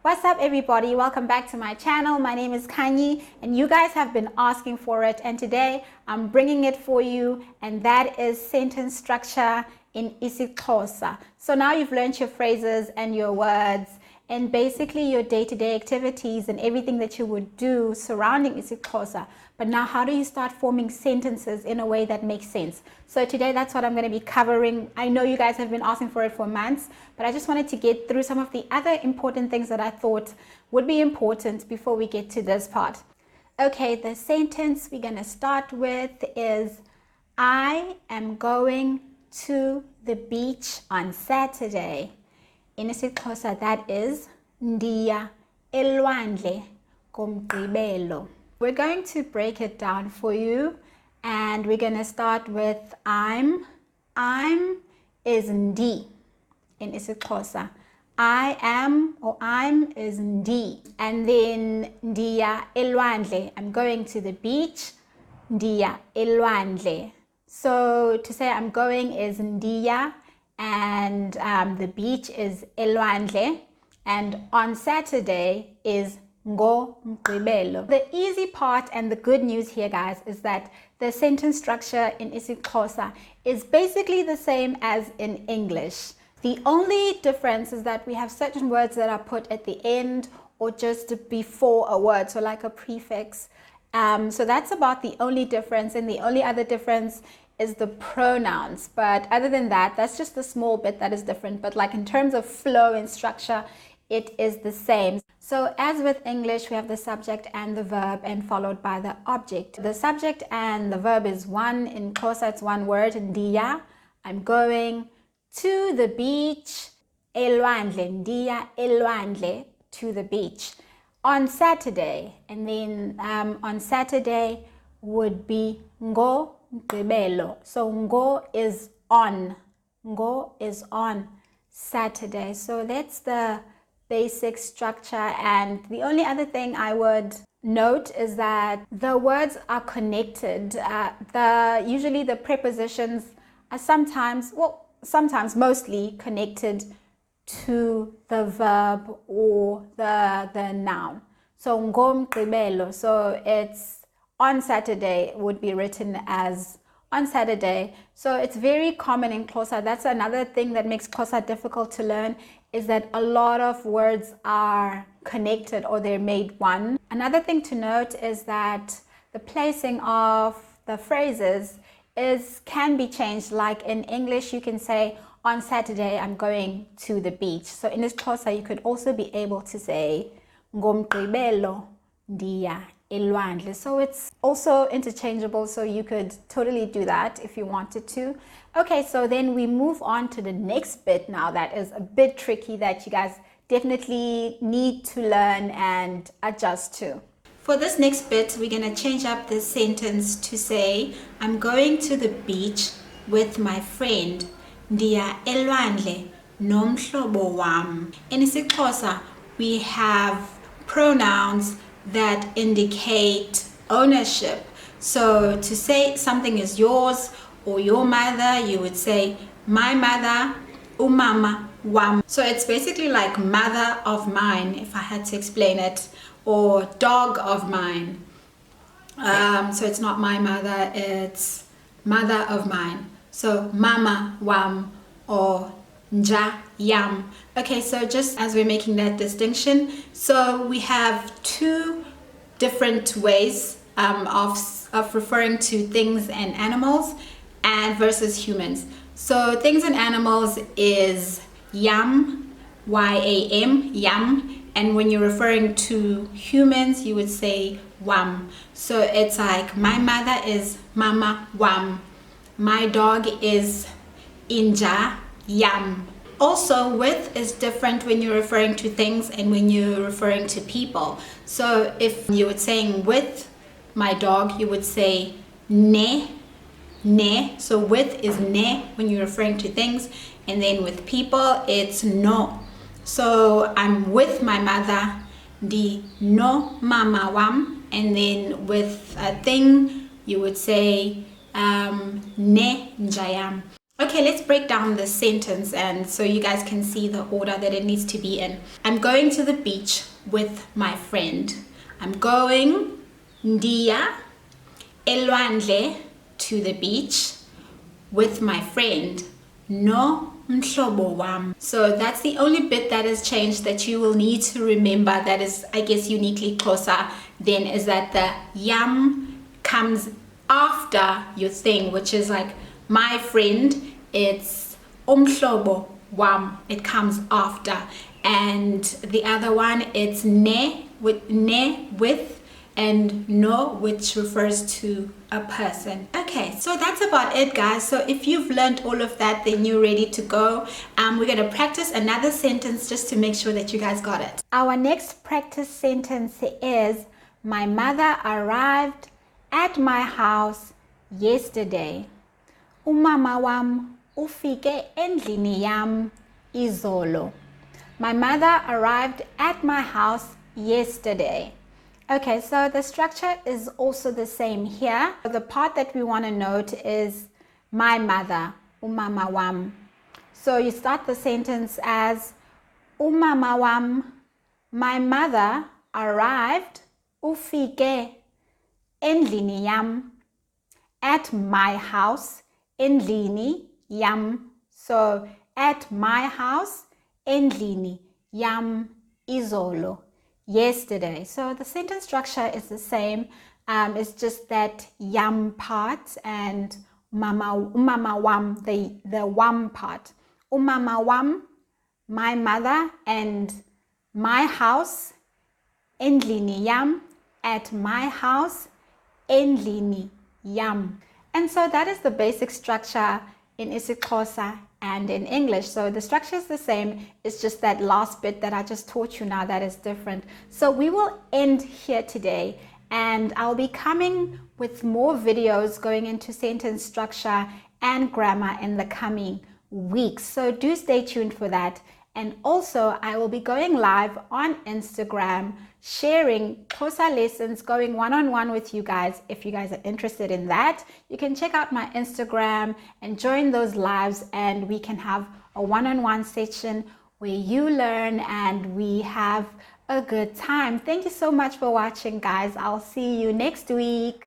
What's up everybody, welcome back to my channel. My name is Khanyi and you guys have been asking for it, and today I'm bringing it for you, and that is sentence structure in IsiXhosa. So now you've learned your phrases and your words and basically your day-to-day activities and everything that you would do surrounding IsiXhosa. But now how do you start forming sentences in a way that makes sense? So today that's what I'm going to be covering. I know you guys have been asking for it for months, but I just wanted to get through some of the other important things that I thought would be important before we get to this part. Okay, the sentence we're going to start with is I am going to the beach on Saturday. In IsiXhosa that is ndiya elwandle ngomgqibelo. We're going to break it down for you, and we're going to start with I'm. I'm is ndi in IsiXhosa. I am or I'm is ndi. And then ndiya elwandle, I'm going to the beach. Ndiya elwandle. So to say I'm going is ndiya, and the beach is elwandle, and on Saturday is ngomgqibelo. The easy part and the good news here, guys, is that the sentence structure in IsiXhosa is basically the same as in English. The only difference is that we have certain words that are put at the end or just before a word, so like a prefix. So that's about the only difference, and the only other difference is the pronouns. But other than that, that's just a small bit that is different. But like in terms of flow and structure, it is the same. So as with English, we have the subject and the verb and followed by the object. The subject and the verb is one. In Xhosa, it's one word, ndiya, I'm going to the beach, elwandle, ndiya elwandle, to the beach. On Saturday, and then on Saturday would be ngomgqibelo. So ngo is on. Ngo is on Saturday. So that's the basic structure, and the only other thing I would note is that the words are connected. Usually the prepositions are sometimes mostly connected to the verb or the noun. So ngomgqibelo, so it's on Saturday would be written as on Saturday. So it's very common in Xhosa. That's another thing that makes Xhosa difficult to learn, is that a lot of words are connected or they're made one. Another thing to note is that the placing of the phrases can be changed. Like in English, you can say on Saturday I'm going to the beach. So in IsiXhosa you could also be able to say ngomgqibelo ndiya elwandle. So it's also interchangeable, so you could totally do that if you wanted to. Okay, so then we move on to the next bit now that is a bit tricky, that you guys definitely need to learn and adjust to. For this next bit, we're going to change up this sentence to say I'm going to the beach with my friend. Ndiya elwandle nomhlobo wam. In IsiXhosa, we have pronouns that indicate ownership. So to say something is yours or your mother, you would say my mother, umama wam. So it's basically like mother of mine, if I had to explain it, or dog of mine. So it's not my mother, it's mother of mine. So mama wam or nja yam. Okay, so just as we're making that distinction, so we have two different ways of referring to things and animals and versus humans. So things and animals is yam, Y-A-M, yam, and when you're referring to humans, you would say wam. So it's like my mother is mama wam, my dog is inja yam. Also, with is different when you're referring to things and when you're referring to people. So if you were saying with my dog, you would say ne, ne. So with is ne when you're referring to things, and then with people it's no. So I'm with my mother, di no mama wam, and then with a thing you would say ne njayam. Okay, let's break down this sentence and so you guys can see the order that it needs to be in. I'm going to the beach with my friend. I'm going ndiya elwandle to the beach with my friend. No mhlobo wam. So that's the only bit that has changed that you will need to remember that is, I guess, uniquely Xhosa then is that the yam comes after your thing, which is like my friend, it's umhlobo wam, it comes after. And the other one, it's ne with and no, which refers to a person. Okay, so that's about it, guys. So if you've learned all of that, then you're ready to go. We're going to practice another sentence just to make sure that you guys got it. Our next practice sentence is, my mother arrived at my house yesterday. Umama wam ufike endlini yam izolo. My mother arrived at my house yesterday. Okay, so the structure is also the same here. The part that we want to note is my mother, umama wam. So you start the sentence as umama wam, my mother arrived, ufike endlini yam, at my house, endlini yam. So at my house, endlini yam izolo, yesterday. So the sentence structure is the same. It's just that yam part and umama wam, the wam part. Umama wam, my mother, and my house, endlini yam, at my house, endlini yam. And so that is the basic structure in IsiXhosa and in English. So the structure is the same. It's just that last bit that I just taught you now that is different. So we will end here today, and I'll be coming with more videos going into sentence structure and grammar in the coming weeks. So do stay tuned for that. And also I will be going live on Instagram, sharing Xhosa lessons, going one-on-one with you guys. If you guys are interested in that, you can check out my Instagram and join those lives, and we can have a one-on-one session where you learn and we have a good time. Thank you so much for watching, guys. I'll see you next week.